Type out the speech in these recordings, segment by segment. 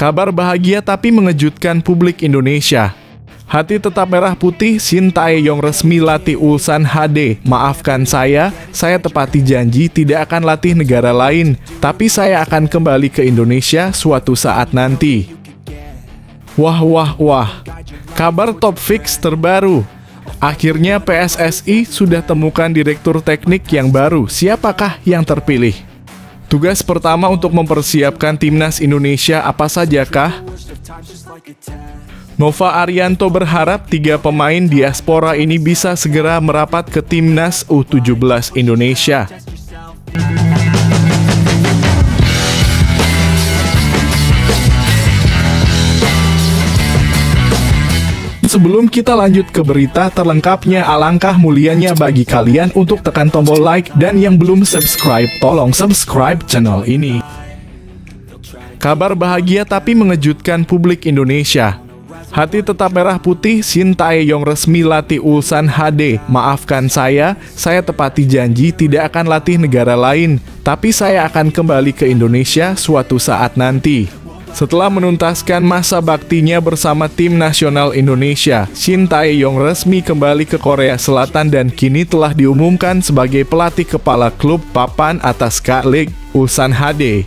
Kabar bahagia tapi mengejutkan publik Indonesia. Hati tetap merah putih, Shin Tae-yong resmi latih Ulsan HD. Maafkan saya tepati janji tidak akan latih negara lain, tapi saya akan kembali ke Indonesia suatu saat nanti. Wah, kabar top fix terbaru. Akhirnya PSSI sudah temukan direktur teknik yang baru. Siapakah yang terpilih? Tugas pertama untuk mempersiapkan timnas Indonesia apa sajakah? Nova Arianto berharap 3 pemain diaspora ini bisa segera merapat ke timnas U17 Indonesia. Sebelum kita lanjut ke berita terlengkapnya, alangkah mulianya bagi kalian untuk tekan tombol like, dan yang belum subscribe, tolong subscribe channel ini. Kabar bahagia tapi mengejutkan publik Indonesia. Hati tetap merah putih, Shin Tae-yong resmi latih Ulsan HD. Maafkan saya tepati janji tidak akan latih negara lain, tapi saya akan kembali ke Indonesia suatu saat nanti. Setelah menuntaskan masa baktinya bersama tim nasional Indonesia, Shin Tae-yong resmi kembali ke Korea Selatan dan kini telah diumumkan sebagai pelatih kepala klub papan atas K-League Ulsan HD.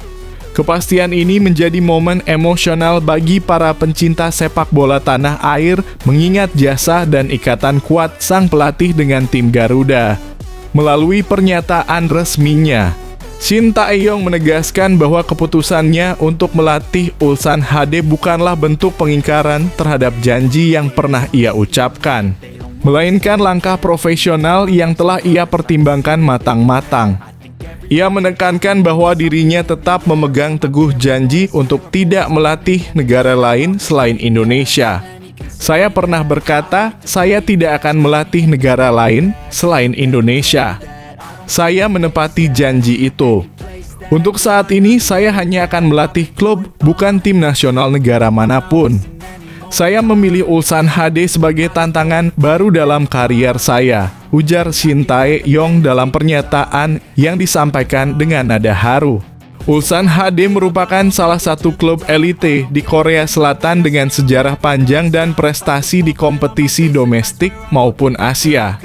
Kepastian ini menjadi momen emosional bagi para pencinta sepak bola tanah air, mengingat jasa dan ikatan kuat sang pelatih dengan tim Garuda. Melalui pernyataan resminya, Shin Tae-yong menegaskan bahwa keputusannya untuk melatih Ulsan HD bukanlah bentuk pengingkaran terhadap janji yang pernah ia ucapkan, melainkan langkah profesional yang telah ia pertimbangkan matang-matang. Ia menekankan bahwa dirinya tetap memegang teguh janji untuk tidak melatih negara lain selain Indonesia. Saya pernah berkata, saya tidak akan melatih negara lain selain Indonesia. Saya menepati janji itu. Untuk saat ini, saya hanya akan melatih klub, bukan tim nasional negara manapun. Saya memilih Ulsan HD sebagai tantangan baru dalam karier saya, ujar Shin Tae-yong dalam pernyataan yang disampaikan dengan nada haru. Ulsan HD merupakan salah satu klub elite di Korea Selatan dengan sejarah panjang dan prestasi di kompetisi domestik maupun Asia.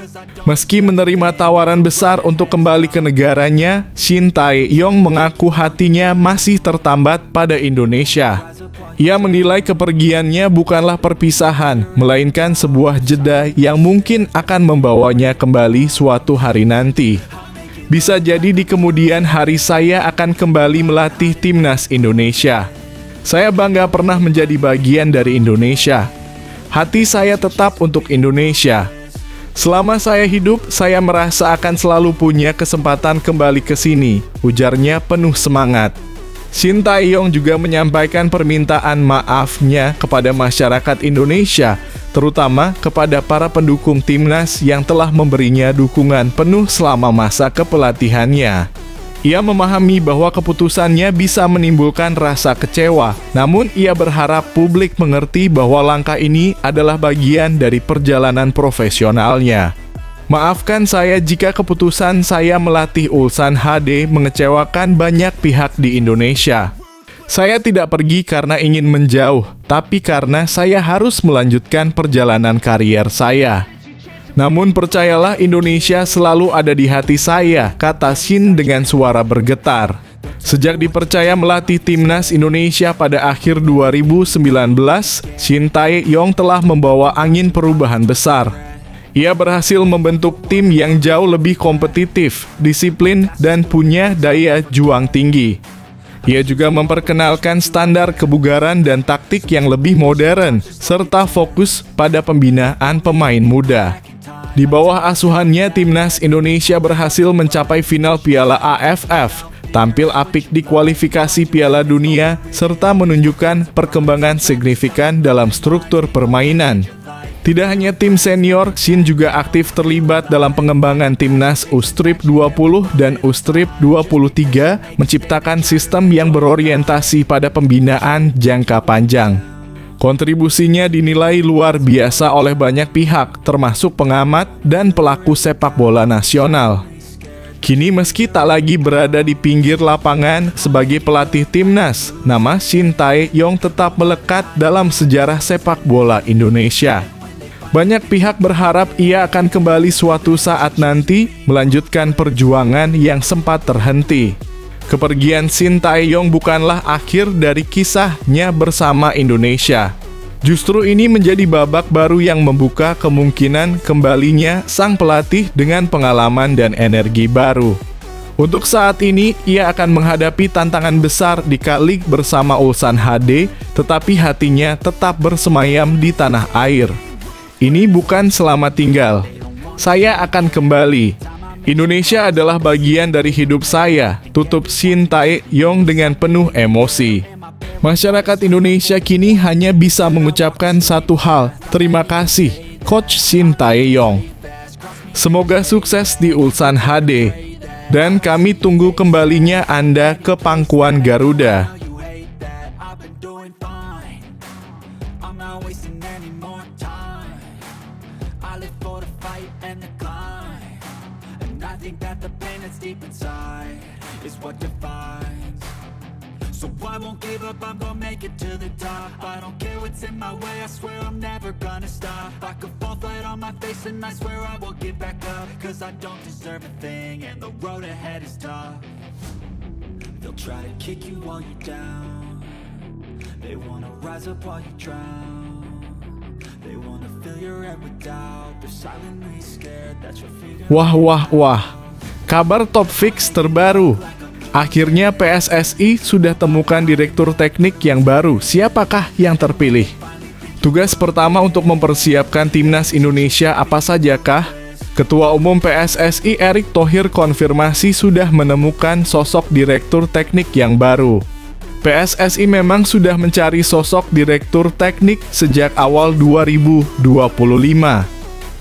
Meski menerima tawaran besar untuk kembali ke negaranya, Shin Tae-yong mengaku hatinya masih tertambat pada Indonesia. Ia menilai kepergiannya bukanlah perpisahan, melainkan sebuah jeda yang mungkin akan membawanya kembali suatu hari nanti. Bisa jadi di kemudian hari saya akan kembali melatih timnas Indonesia. Saya bangga pernah menjadi bagian dari Indonesia. Hati saya tetap untuk Indonesia. Selama saya hidup, saya merasa akan selalu punya kesempatan kembali ke sini, ujarnya penuh semangat. Shin Tae-yong juga menyampaikan permintaan maafnya kepada masyarakat Indonesia, terutama kepada para pendukung timnas yang telah memberinya dukungan penuh selama masa kepelatihannya. Ia memahami bahwa keputusannya bisa menimbulkan rasa kecewa, namun ia berharap publik mengerti bahwa langkah ini adalah bagian dari perjalanan profesionalnya. Maafkan saya jika keputusan saya melatih Ulsan HD mengecewakan banyak pihak di Indonesia. Saya tidak pergi karena ingin menjauh, tapi karena saya harus melanjutkan perjalanan karier saya. Namun percayalah, Indonesia selalu ada di hati saya, kata Shin dengan suara bergetar. Sejak dipercaya melatih timnas Indonesia pada akhir 2019, Shin Tae-yong telah membawa angin perubahan besar. Ia berhasil membentuk tim yang jauh lebih kompetitif, disiplin, dan punya daya juang tinggi. Ia juga memperkenalkan standar kebugaran dan taktik yang lebih modern, serta fokus pada pembinaan pemain muda. Di bawah asuhannya, timnas Indonesia berhasil mencapai final Piala AFF, tampil apik di kualifikasi Piala Dunia, serta menunjukkan perkembangan signifikan dalam struktur permainan. Tidak hanya tim senior, Shin juga aktif terlibat dalam pengembangan timnas U-Strip 20 dan U-Strip 23, menciptakan sistem yang berorientasi pada pembinaan jangka panjang. Kontribusinya dinilai luar biasa oleh banyak pihak, termasuk pengamat dan pelaku sepak bola nasional. Kini meski tak lagi berada di pinggir lapangan sebagai pelatih timnas, nama Shin Tae-yong tetap melekat dalam sejarah sepak bola Indonesia. Banyak pihak berharap ia akan kembali suatu saat nanti melanjutkan perjuangan yang sempat terhenti. Kepergian Shin Tae-yong bukanlah akhir dari kisahnya bersama Indonesia. Justru ini menjadi babak baru yang membuka kemungkinan kembalinya sang pelatih dengan pengalaman dan energi baru. Untuk saat ini, ia akan menghadapi tantangan besar di K-League bersama Ulsan HD, tetapi hatinya tetap bersemayam di tanah air. Ini bukan selamat tinggal. Saya akan kembali. Indonesia adalah bagian dari hidup saya, tutup Shin Tae-yong dengan penuh emosi. Masyarakat Indonesia kini hanya bisa mengucapkan satu hal, terima kasih, Coach Shin Tae-yong. Semoga sukses di Ulsan HD, dan kami tunggu kembalinya Anda ke pangkuan Garuda. So I won't give up, I'm gonna make it to the top. I don't care what's in my way, I swear I'm never gonna stop. I could fall flat on my face and I swear I will get back up. Cause I don't deserve a thing and the road ahead is tough. They'll try to kick you while you're down. They wanna rise up while you drown. They wanna fill your head with doubt. They're silently scared that you'll figure. Wah. Kabar top fix terbaru. Akhirnya PSSI sudah temukan direktur teknik yang baru. Siapakah yang terpilih? Tugas pertama untuk mempersiapkan timnas Indonesia apa sajakah? Ketua Umum PSSI Erick Thohir konfirmasi sudah menemukan sosok direktur teknik yang baru. PSSI memang sudah mencari sosok direktur teknik sejak awal 2025.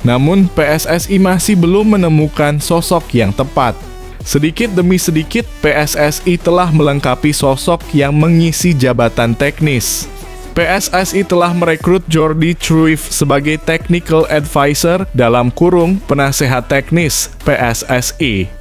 Namun PSSI masih belum menemukan sosok yang tepat. Sedikit demi sedikit, PSSI telah melengkapi sosok yang mengisi jabatan teknis. PSSI telah merekrut Jordi Cruyff sebagai Technical Advisor dalam kurung penasehat teknis PSSI.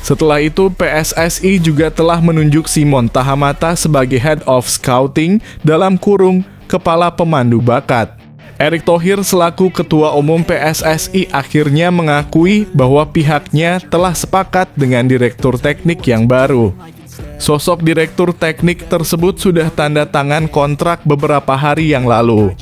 Setelah itu, PSSI juga telah menunjuk Simon Tahamata sebagai Head of Scouting dalam kurung Kepala Pemandu Bakat. Erick Thohir selaku Ketua Umum PSSI akhirnya mengakui bahwa pihaknya telah sepakat dengan direktur teknik yang baru. Sosok direktur teknik tersebut sudah tanda tangan kontrak beberapa hari yang lalu.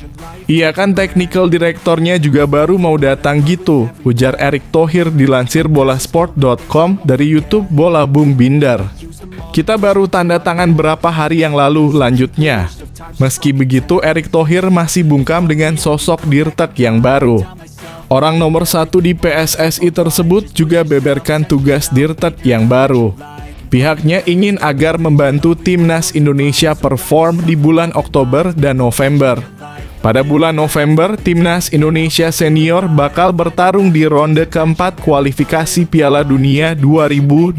Iya kan technical direktornya juga baru mau datang gitu, ujar Erick Thohir dilansir bolasport.com dari YouTube Bola Bung Binder. Kita baru tanda tangan berapa hari yang lalu, lanjutnya. Meski begitu, Erick Thohir masih bungkam dengan sosok Dirtek yang baru. Orang nomor 1 di PSSI tersebut juga beberkan tugas Dirtek yang baru. Pihaknya ingin agar membantu timnas Indonesia perform di bulan Oktober dan November. Pada bulan November, timnas Indonesia senior bakal bertarung di ronde keempat kualifikasi Piala Dunia 2026.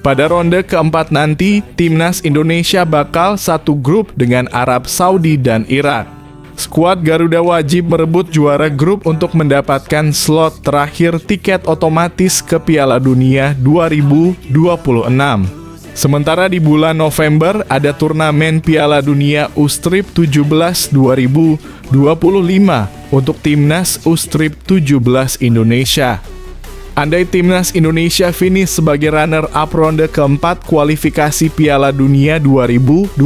Pada ronde keempat nanti, timnas Indonesia bakal satu grup dengan Arab Saudi dan Irak. Skuad Garuda wajib merebut juara grup untuk mendapatkan slot terakhir tiket otomatis ke Piala Dunia 2026. Sementara di bulan November ada turnamen Piala Dunia U-Strip 17 2025 untuk timnas U-Strip 17 Indonesia. Andai timnas Indonesia finish sebagai runner-up ronde keempat kualifikasi Piala Dunia 2026,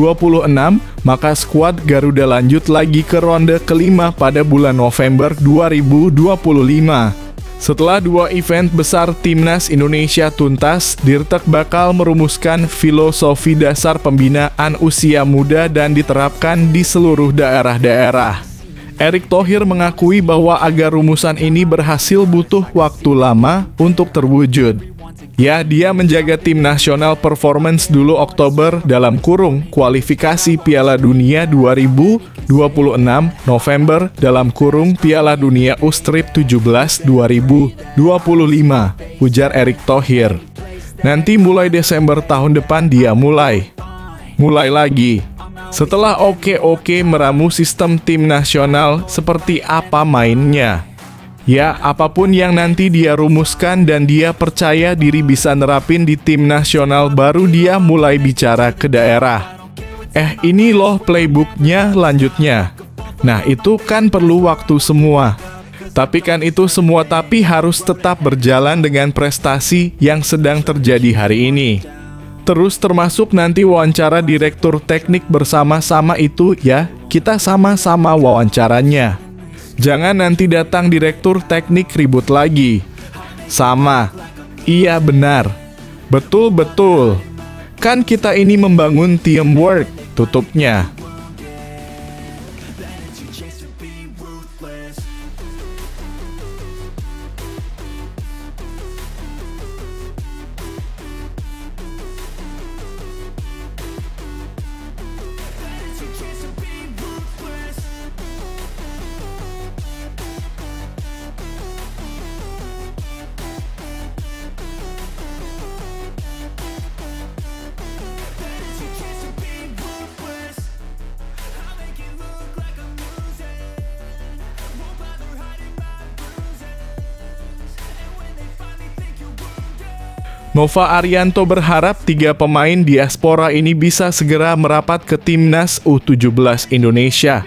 maka skuad Garuda lanjut lagi ke ronde kelima pada bulan November 2025. Setelah dua event besar timnas Indonesia tuntas, Dirtek bakal merumuskan filosofi dasar pembinaan usia muda dan diterapkan di seluruh daerah-daerah. Erick Thohir mengakui bahwa agar rumusan ini berhasil butuh waktu lama untuk terwujud. Ya, dia menjaga tim nasional performance dulu Oktober dalam kurung kualifikasi Piala Dunia 2026, November dalam kurung Piala Dunia U-Strip 17 2025, ujar Erick Thohir. Nanti mulai Desember tahun depan dia mulai lagi. Setelah oke meramu sistem tim nasional seperti apa mainnya. Ya, apapun yang nanti dia rumuskan dan dia percaya diri bisa nerapin di tim nasional, baru dia mulai bicara ke daerah. Ini loh playbooknya lanjutnya. Nah, itu kan perlu waktu semua. Tapi kan itu semua tapi harus tetap berjalan dengan prestasi yang sedang terjadi hari ini. Terus termasuk nanti wawancara direktur teknik bersama-sama itu ya, kita sama-sama wawancaranya. Jangan nanti datang direktur teknik ribut lagi. Sama. Iya benar. Betul-betul. Kan kita ini membangun teamwork, tutupnya. Nova Arianto berharap 3 pemain diaspora ini bisa segera merapat ke timnas U17 Indonesia.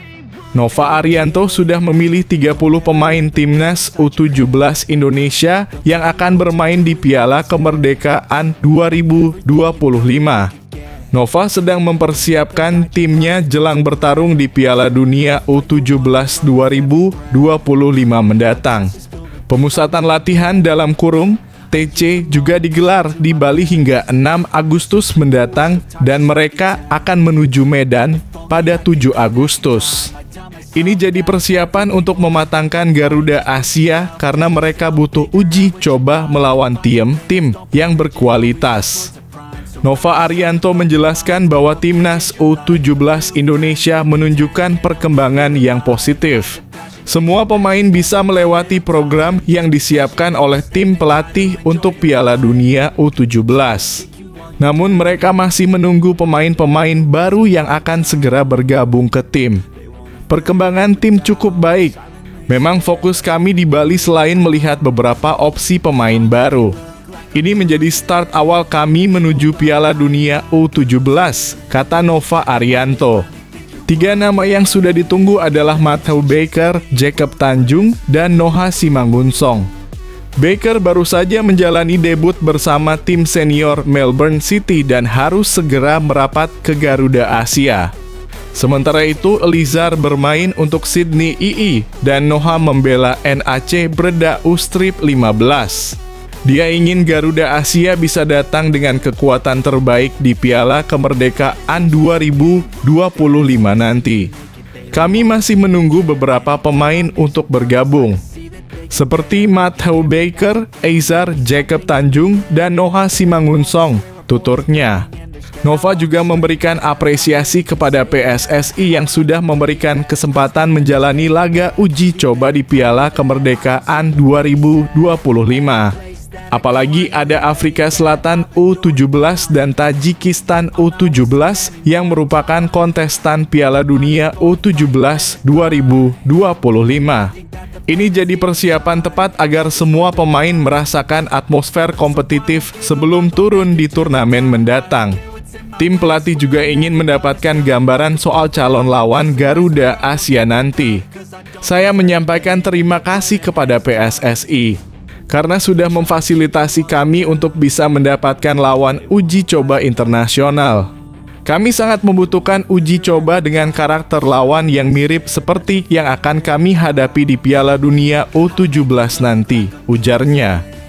Nova Arianto sudah memilih 30 pemain timnas U17 Indonesia yang akan bermain di Piala Kemerdekaan 2025. Nova sedang mempersiapkan timnya jelang bertarung di Piala Dunia U17 2025 mendatang. Pemusatan latihan dalam kurung TC juga digelar di Bali hingga 6 Agustus mendatang dan mereka akan menuju Medan pada 7 Agustus. Ini jadi persiapan untuk mematangkan Garuda Asia karena mereka butuh uji coba melawan tim yang berkualitas. Nova Arianto menjelaskan bahwa timnas U17 Indonesia menunjukkan perkembangan yang positif. Semua pemain bisa melewati program yang disiapkan oleh tim pelatih untuk Piala Dunia U17. Namun mereka masih menunggu pemain-pemain baru yang akan segera bergabung ke tim. Perkembangan tim cukup baik. Memang fokus kami di Bali selain melihat beberapa opsi pemain baru. Ini menjadi start awal kami menuju Piala Dunia U17, kata Nova Arianto. 3 nama yang sudah ditunggu adalah Matthew Baker, Jacob Tanjung, dan Noha Simangunsong. Baker baru saja menjalani debut bersama tim senior Melbourne City dan harus segera merapat ke Garuda Asia. Sementara itu, Elizar bermain untuk Sydney II dan Noha membela NAC Breda Ustrip 15. Dia ingin Garuda Asia bisa datang dengan kekuatan terbaik di Piala Kemerdekaan 2025 nanti. Kami masih menunggu beberapa pemain untuk bergabung, seperti Matthew Baker, Eizar, Jacob Tanjung, dan Noha Simangunsong, tuturnya. Nova juga memberikan apresiasi kepada PSSI yang sudah memberikan kesempatan menjalani laga uji coba di Piala Kemerdekaan 2025. Apalagi ada Afrika Selatan U17 dan Tajikistan U17 yang merupakan kontestan Piala Dunia U17 2025. Ini jadi persiapan tepat agar semua pemain merasakan atmosfer kompetitif sebelum turun di turnamen mendatang. Tim pelatih juga ingin mendapatkan gambaran soal calon lawan Garuda Asia nanti. Saya menyampaikan terima kasih kepada PSSI karena sudah memfasilitasi kami untuk bisa mendapatkan lawan uji coba internasional. Kami sangat membutuhkan uji coba dengan karakter lawan yang mirip seperti yang akan kami hadapi di Piala Dunia U17 nanti, ujarnya.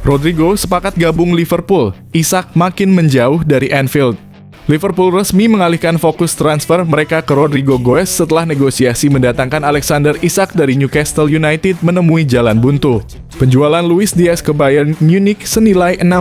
Rodrigo sepakat gabung Liverpool, Isak makin menjauh dari Anfield. Liverpool resmi mengalihkan fokus transfer mereka ke Rodrigo Goes setelah negosiasi mendatangkan Alexander Isak dari Newcastle United menemui jalan buntu. Penjualan Luis Diaz ke Bayern Munich senilai 5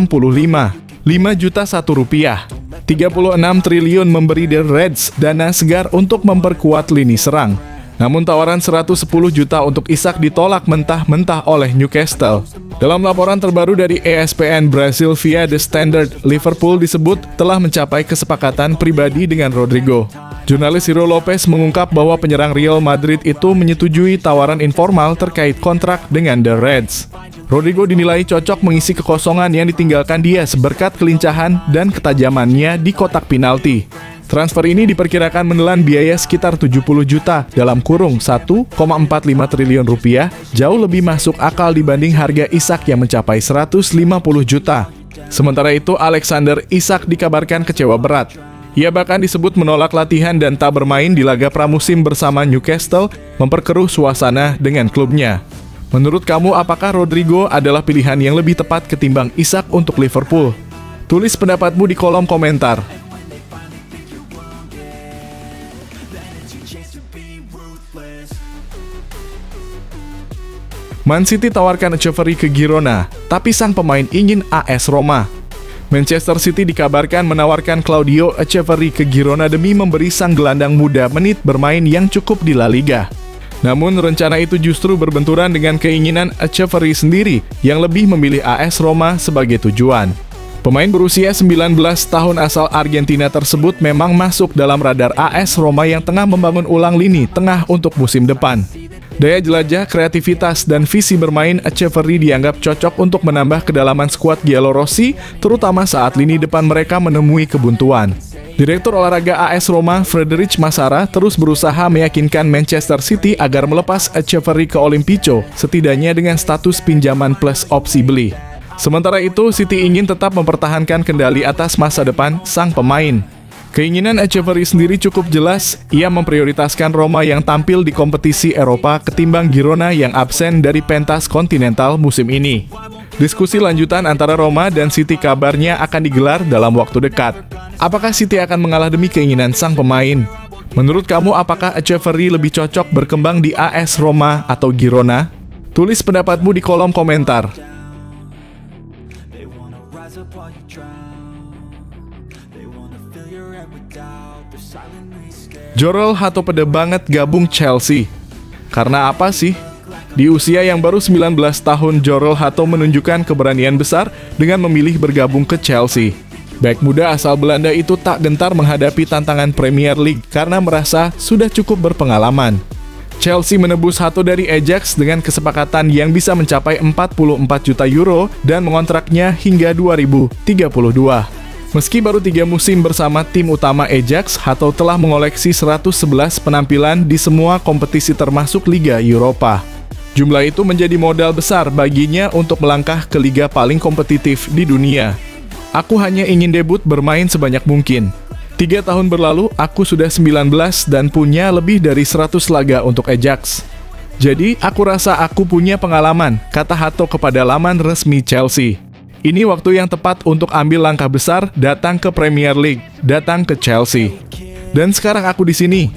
juta rupiah. 36 triliun memberi The Reds dana segar untuk memperkuat lini serang. Namun tawaran 110 juta untuk Isak ditolak mentah-mentah oleh Newcastle. Dalam laporan terbaru dari ESPN Brasil via The Standard, Liverpool disebut telah mencapai kesepakatan pribadi dengan Rodrigo. Jurnalis Ciro Lopez mengungkap bahwa penyerang Real Madrid itu menyetujui tawaran informal terkait kontrak dengan The Reds. Rodrigo dinilai cocok mengisi kekosongan yang ditinggalkan Diaz berkat kelincahan dan ketajamannya di kotak penalti. Transfer ini diperkirakan menelan biaya sekitar 70 juta dalam kurung 1,45 triliun rupiah, jauh lebih masuk akal dibanding harga Isak yang mencapai 150 juta. Sementara itu, Alexander Isak dikabarkan kecewa berat. Ia bahkan disebut menolak latihan dan tak bermain di laga pramusim bersama Newcastle, memperkeruh suasana dengan klubnya. Menurut kamu, apakah Rodrigo adalah pilihan yang lebih tepat ketimbang Isak untuk Liverpool? Tulis pendapatmu di kolom komentar. Man City tawarkan Echeverri ke Girona, tapi sang pemain ingin AS Roma. Manchester City dikabarkan menawarkan Claudio Echeverri ke Girona demi memberi sang gelandang muda menit bermain yang cukup di La Liga. Namun rencana itu justru berbenturan dengan keinginan Echeverri sendiri yang lebih memilih AS Roma sebagai tujuan. Pemain berusia 19 tahun asal Argentina tersebut memang masuk dalam radar AS Roma yang tengah membangun ulang lini tengah untuk musim depan. Daya jelajah, kreativitas, dan visi bermain Echeverri dianggap cocok untuk menambah kedalaman skuad Giallorossi, terutama saat lini depan mereka menemui kebuntuan. Direktur olahraga AS Roma, Friedrich Massara, terus berusaha meyakinkan Manchester City agar melepas Echeverri ke Olimpico, setidaknya dengan status pinjaman plus opsi beli. Sementara itu, City ingin tetap mempertahankan kendali atas masa depan sang pemain. Keinginan Echeverri sendiri cukup jelas, ia memprioritaskan Roma yang tampil di kompetisi Eropa ketimbang Girona yang absen dari pentas kontinental musim ini. Diskusi lanjutan antara Roma dan City kabarnya akan digelar dalam waktu dekat. Apakah City akan mengalah demi keinginan sang pemain? Menurut kamu, apakah Echeverri lebih cocok berkembang di AS Roma atau Girona? Tulis pendapatmu di kolom komentar. Jorrel Hato pede banget gabung Chelsea. Karena apa sih? Di usia yang baru 19 tahun, Jorrel Hato menunjukkan keberanian besar dengan memilih bergabung ke Chelsea. Bek muda asal Belanda itu tak gentar menghadapi tantangan Premier League karena merasa sudah cukup berpengalaman. Chelsea menebus Hato dari Ajax dengan kesepakatan yang bisa mencapai 44 juta euro dan mengontraknya hingga 2032. Meski baru 3 musim bersama tim utama Ajax, Hato telah mengoleksi 111 penampilan di semua kompetisi termasuk Liga Eropa. Jumlah itu menjadi modal besar baginya untuk melangkah ke liga paling kompetitif di dunia. Aku hanya ingin debut bermain sebanyak mungkin. 3 tahun berlalu, aku sudah 19 dan punya lebih dari 100 laga untuk Ajax. Jadi, aku rasa aku punya pengalaman, kata Hato kepada laman resmi Chelsea. Ini waktu yang tepat untuk ambil langkah besar, datang ke Premier League, datang ke Chelsea. Dan sekarang aku di sini.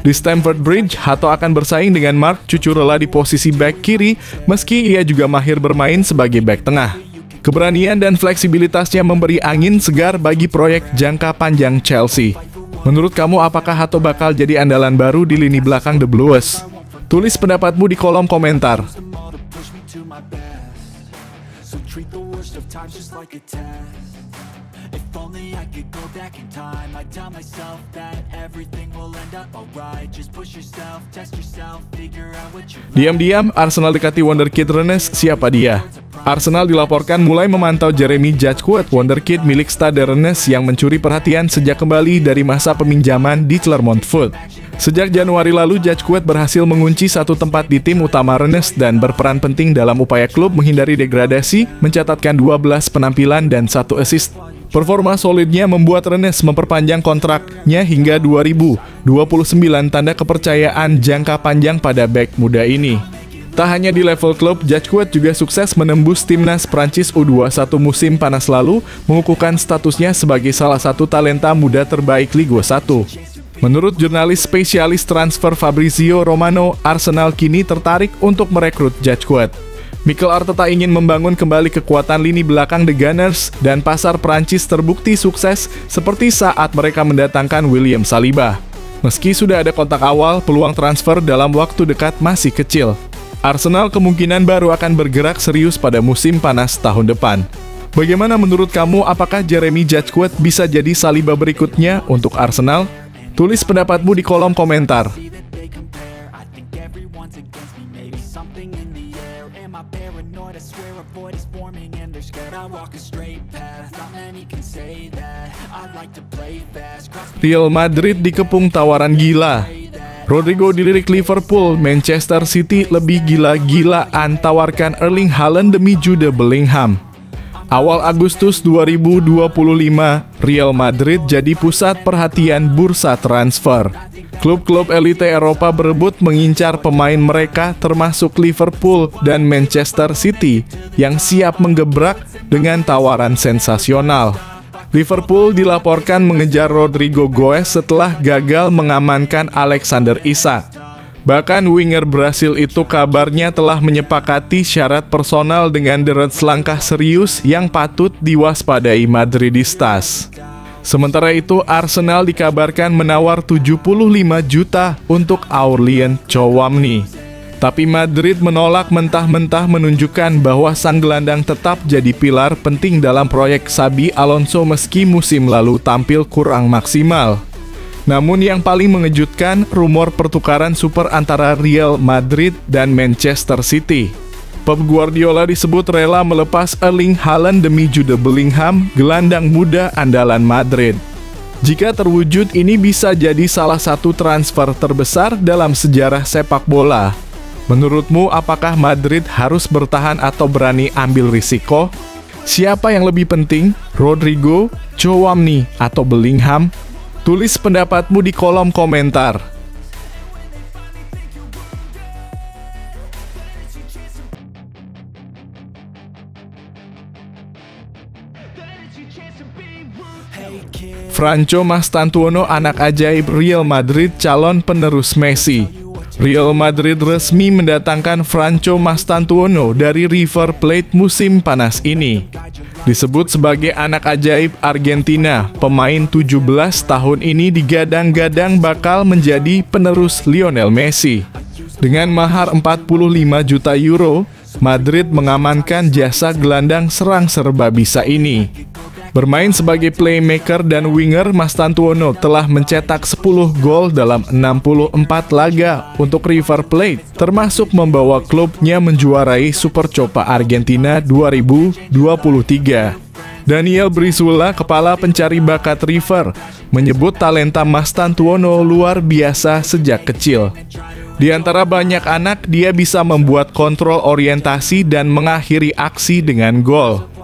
Di Stamford Bridge, Hato akan bersaing dengan Marc Cucurella di posisi bek kiri, meski ia juga mahir bermain sebagai bek tengah. Keberanian dan fleksibilitasnya memberi angin segar bagi proyek jangka panjang Chelsea. Menurut kamu, apakah Hato bakal jadi andalan baru di lini belakang The Blues? Tulis pendapatmu di kolom komentar. Treat the worst of times just like a test. If only I could go back in time, I'd tell myself that everything will end up alright. Just push yourself, test yourself, figure out what you like. Diam-diam, Arsenal dekati wonderkid Rennes. Siapa dia? Arsenal dilaporkan mulai memantau Jeremy Jacquet, wonderkid milik Stade Rennes yang mencuri perhatian sejak kembali dari masa peminjaman di Clermont Foot. Sejak Januari lalu, Jacquet berhasil mengunci satu tempat di tim utama Rennes dan berperan penting dalam upaya klub menghindari degradasi, mencatatkan 12 penampilan dan 1 assist. Performa solidnya membuat Rennes memperpanjang kontraknya hingga 2029, tanda kepercayaan jangka panjang pada bek muda ini. Tak hanya di level klub, Jacquet juga sukses menembus timnas Prancis U21 musim panas lalu, mengukuhkan statusnya sebagai salah satu talenta muda terbaik Ligue 1. Menurut jurnalis spesialis transfer Fabrizio Romano, Arsenal kini tertarik untuk merekrut Jacquet. Mikel Arteta ingin membangun kembali kekuatan lini belakang The Gunners, dan pasar Prancis terbukti sukses seperti saat mereka mendatangkan William Saliba. Meski sudah ada kontak awal, peluang transfer dalam waktu dekat masih kecil. Arsenal kemungkinan baru akan bergerak serius pada musim panas tahun depan. Bagaimana menurut kamu, apakah Jeremy Jacquet bisa jadi Saliba berikutnya untuk Arsenal? Tulis pendapatmu di kolom komentar. Real Madrid dikepung tawaran gila. Rodrigo dilirik Liverpool, Manchester City lebih gila-gilaan tawarkan Erling Haaland demi Jude Bellingham. Awal Agustus 2025, Real Madrid jadi pusat perhatian bursa transfer. Klub-klub elite Eropa berebut mengincar pemain mereka termasuk Liverpool dan Manchester City yang siap menggebrak dengan tawaran sensasional. Liverpool dilaporkan mengejar Rodrigo Goes setelah gagal mengamankan Alexander Isak. Bahkan winger Brasil itu kabarnya telah menyepakati syarat personal dengan The Reds, langkah serius yang patut diwaspadai Madridistas. Sementara itu, Arsenal dikabarkan menawar 75 juta untuk Aurelien Tchouameni. Tapi Madrid menolak mentah-mentah, menunjukkan bahwa sang gelandang tetap jadi pilar penting dalam proyek Xabi Alonso meski musim lalu tampil kurang maksimal. Namun yang paling mengejutkan, rumor pertukaran super antara Real Madrid dan Manchester City. Pep Guardiola disebut rela melepas Erling Haaland demi Jude Bellingham, gelandang muda andalan Madrid. Jika terwujud, ini bisa jadi salah satu transfer terbesar dalam sejarah sepak bola. Menurutmu, apakah Madrid harus bertahan atau berani ambil risiko? Siapa yang lebih penting, Rodrigo, Tchouameni, atau Bellingham? Tulis pendapatmu di kolom komentar. Franco Mastantuono, anak ajaib Real Madrid, calon penerus Messi. Real Madrid resmi mendatangkan Franco Mastantuono dari River Plate musim panas ini. Disebut sebagai anak ajaib Argentina, pemain 17 tahun ini digadang-gadang bakal menjadi penerus Lionel Messi. Dengan mahar 45 juta euro, Madrid mengamankan jasa gelandang serang serba bisa ini. Bermain sebagai playmaker dan winger, Mastantuono telah mencetak 10 gol dalam 64 laga untuk River Plate, termasuk membawa klubnya menjuarai Supercopa Argentina 2023. Daniel Brizuela, kepala pencari bakat River, menyebut talenta Mastantuono luar biasa sejak kecil. Di antara banyak anak, dia bisa membuat kontrol orientasi dan mengakhiri aksi dengan gol.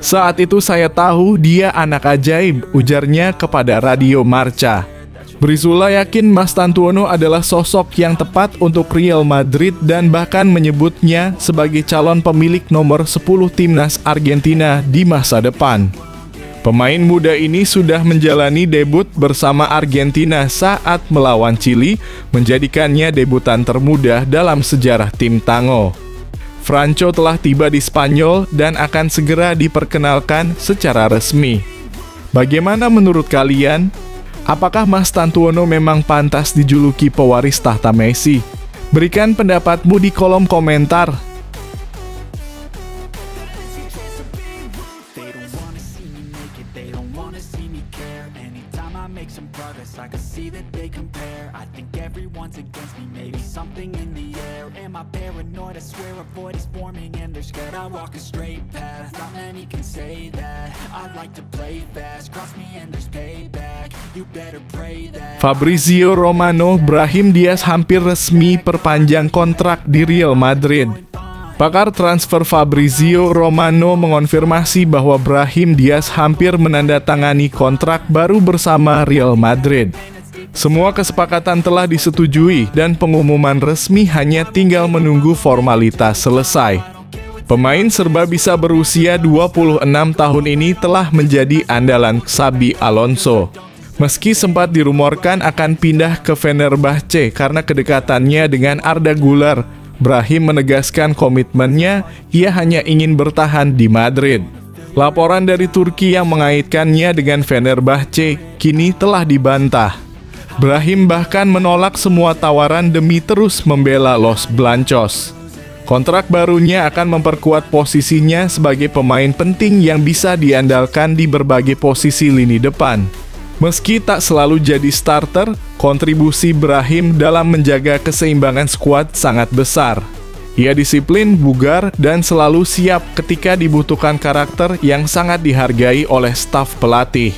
Saat itu saya tahu dia anak ajaib, ujarnya kepada Radio Marca. Brizuela yakin Mastantuono adalah sosok yang tepat untuk Real Madrid dan bahkan menyebutnya sebagai calon pemilik nomor 10 timnas Argentina di masa depan. Pemain muda ini sudah menjalani debut bersama Argentina saat melawan Chili, menjadikannya debutan termuda dalam sejarah tim Tango. Franco telah tiba di Spanyol dan akan segera diperkenalkan secara resmi. Bagaimana menurut kalian? Apakah Mastantuono memang pantas dijuluki pewaris tahta Messi? Berikan pendapatmu di kolom komentar. Paranoid, I swear a void is forming and they're scared I walk a straight path, not many can say that. I like to play fast, cross me and there's payback. You better pray that. Fabrizio Romano, Brahim Diaz hampir resmi perpanjang kontrak di Real Madrid. Pakar transfer Fabrizio Romano mengonfirmasi bahwa Brahim Diaz hampir menandatangani kontrak baru bersama Real Madrid. Semua kesepakatan telah disetujui dan pengumuman resmi hanya tinggal menunggu formalitas selesai. Pemain serba bisa berusia 26 tahun ini telah menjadi andalan Xabi Alonso. Meski sempat dirumorkan akan pindah ke Fenerbahce karena kedekatannya dengan Arda Güler, Brahim menegaskan komitmennya, ia hanya ingin bertahan di Madrid. Laporan dari Turki yang mengaitkannya dengan Fenerbahce kini telah dibantah. Brahim bahkan menolak semua tawaran demi terus membela Los Blancos. Kontrak barunya akan memperkuat posisinya sebagai pemain penting yang bisa diandalkan di berbagai posisi lini depan. Meski tak selalu jadi starter, kontribusi Brahim dalam menjaga keseimbangan skuad sangat besar. Ia disiplin, bugar, dan selalu siap ketika dibutuhkan karakter yang sangat dihargai oleh staf pelatih.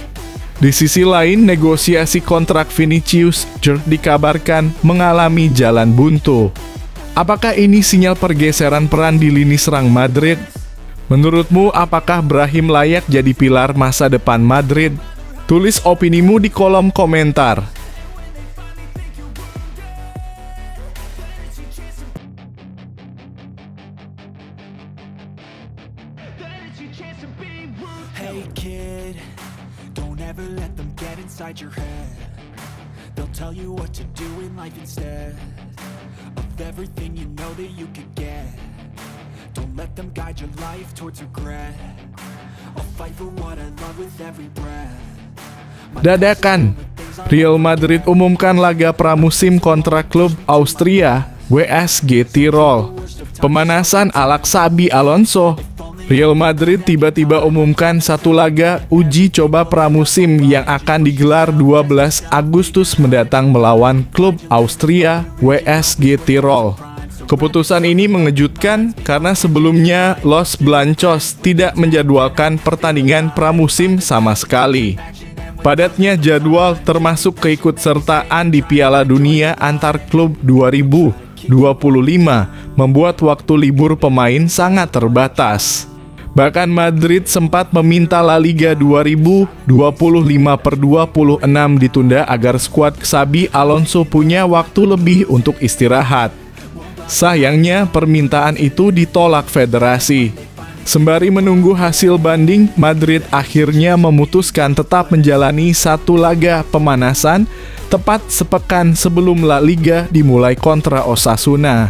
Di sisi lain, negosiasi kontrak Vinicius Junior dikabarkan mengalami jalan buntu. Apakah ini sinyal pergeseran peran di lini serang Madrid? Menurutmu, apakah Brahim layak jadi pilar masa depan Madrid? Tulis opinimu di kolom komentar. Hey kid, don't ever let them get inside your head. They'll tell you what to do in life instead of everything you know that you could get. Don't let them guide your life towards regret. I'll fight for what I love with every breath. Dadakan, Real Madrid umumkan laga pramusim kontrak klub Austria WSG Tirol. Pemanasan ala Xabi Alonso. Real Madrid tiba-tiba umumkan satu laga uji coba pramusim yang akan digelar 12 Agustus mendatang melawan klub Austria WSG Tirol. Keputusan ini mengejutkan karena sebelumnya Los Blancos tidak menjadwalkan pertandingan pramusim sama sekali. Padatnya jadwal termasuk keikutsertaan di Piala Dunia antar klub 2025 membuat waktu libur pemain sangat terbatas. Bahkan Madrid sempat meminta La Liga 2025/26 ditunda agar skuad Xabi Alonso punya waktu lebih untuk istirahat. Sayangnya permintaan itu ditolak federasi. Sembari menunggu hasil banding, Madrid akhirnya memutuskan tetap menjalani satu laga pemanasan tepat sepekan sebelum La Liga dimulai kontra Osasuna.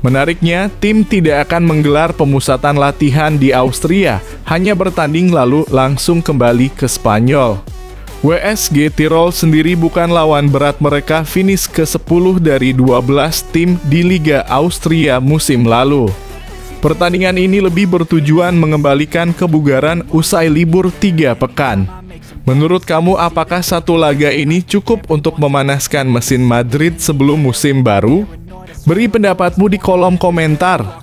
Menariknya, tim tidak akan menggelar pemusatan latihan di Austria, hanya bertanding lalu langsung kembali ke Spanyol. WSG Tirol sendiri bukan lawan berat mereka, finish ke-10 dari 12 tim di Liga Austria musim lalu. Pertandingan ini lebih bertujuan mengembalikan kebugaran usai libur 3 pekan. Menurut kamu, apakah satu laga ini cukup untuk memanaskan mesin Madrid sebelum musim baru? Beri pendapatmu di kolom komentar.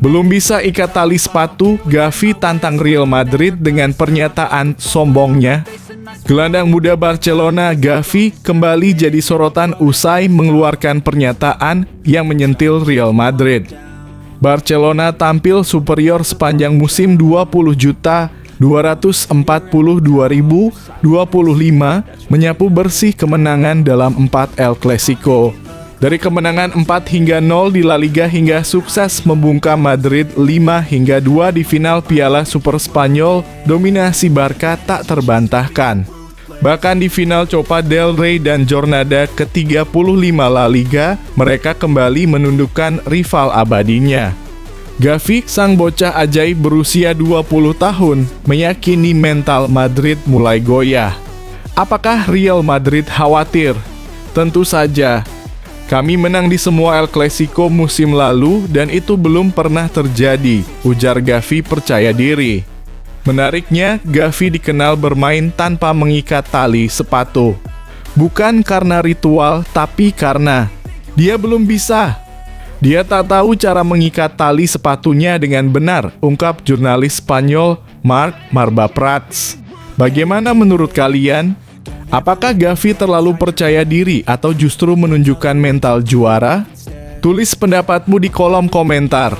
Belum bisa ikat tali sepatu, Gavi tantang Real Madrid dengan pernyataan sombongnya. Gelandang muda Barcelona Gavi kembali jadi sorotan usai mengeluarkan pernyataan yang menyentil Real Madrid. Barcelona tampil superior sepanjang musim 20.242.025, menyapu bersih kemenangan dalam 4 El Clasico. Dari kemenangan 4-0 di La Liga hingga sukses membungkam Madrid 5-2 di final Piala Super Spanyol, dominasi Barca tak terbantahkan. Bahkan di final Copa del Rey dan Jornada ke-35 La Liga, mereka kembali menundukkan rival abadinya. Gavi, sang bocah ajaib berusia 20 tahun, meyakini mental Madrid mulai goyah. Apakah Real Madrid khawatir? Tentu saja. Kami menang di semua El Clasico musim lalu dan itu belum pernah terjadi, ujar Gavi percaya diri. Menariknya, Gavi dikenal bermain tanpa mengikat tali sepatu. Bukan karena ritual, tapi karena Dia belum bisa. Dia tak tahu cara mengikat tali sepatunya dengan benar, ungkap jurnalis Spanyol Marc Marba Prats. Bagaimana menurut kalian? Apakah Gavi terlalu percaya diri atau justru menunjukkan mental juara? Tulis pendapatmu di kolom komentar.